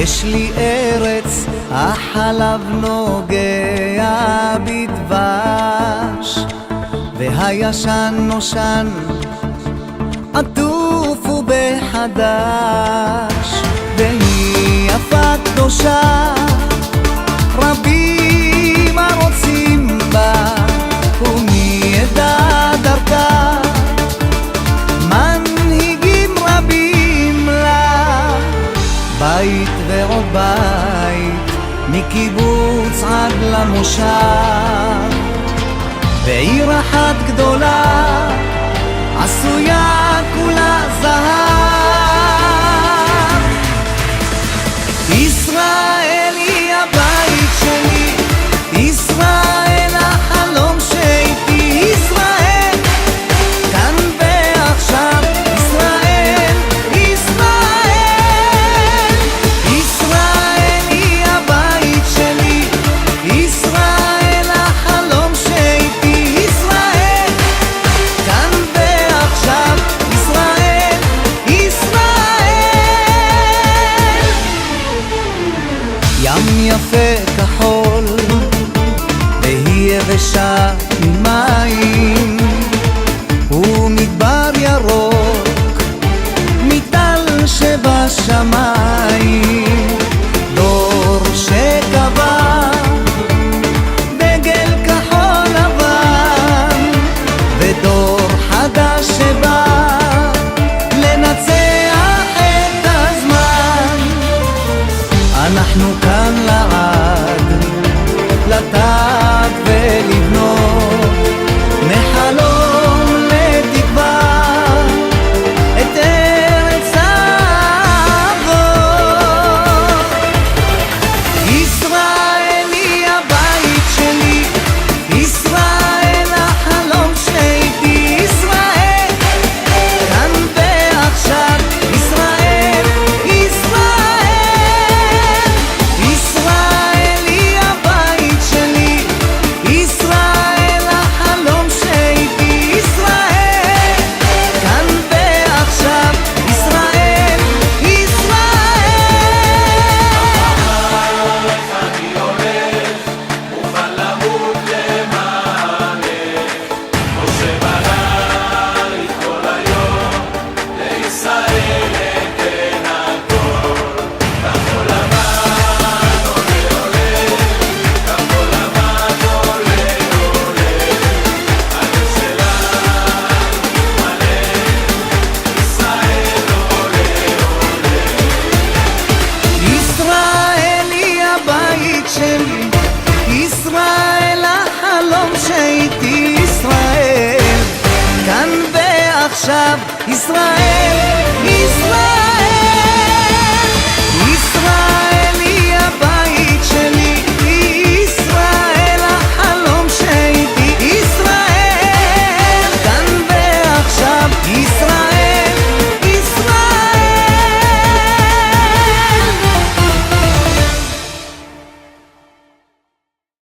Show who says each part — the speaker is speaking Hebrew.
Speaker 1: יש לי ארץ, החלב נוגע בדבש, והישן נושן עטוף ובחדש, והיא יפה קדושה, רבים הרוצים בה, ומי ידע דרכה, מנהיגים רבים לה. בית ועוד בית, מקיבוץ עד למושב, בעיר אחת גדולה, עשויה כולה זהב. ישראל היא הבית שלי, ישראל החלום שאיתי, ישראל כאן ועכשיו, ישראל, ישראל, ישראל היא הבית שלי, ישראל החלום שאיתי, ישראל כאן ועכשיו, ישראל, ישראל. ים יפה כחול והיא יבשה ממים, ומדבר ירוק מטל שבשמיים, דור שקבע דגל כחול לבן, ודור חדש שבא לנצח את הזמן. אנחנו כאן לעד, לטעת ולבנות, מחלום לתקווה את ארץ האבות. ישראל היא הבית שלי, ישראל החלום שאיתי, ישראל כאן ועכשיו, ישראל, ישראל, ישראל היא הבית שלי, ישראל החלום שאיתי, ישראל כאן ועכשיו, ישראל, ישראל היא הבית שלי, ישראל החלום שאיתי, ישראל כאן ועכשיו, ישראל, ישראל.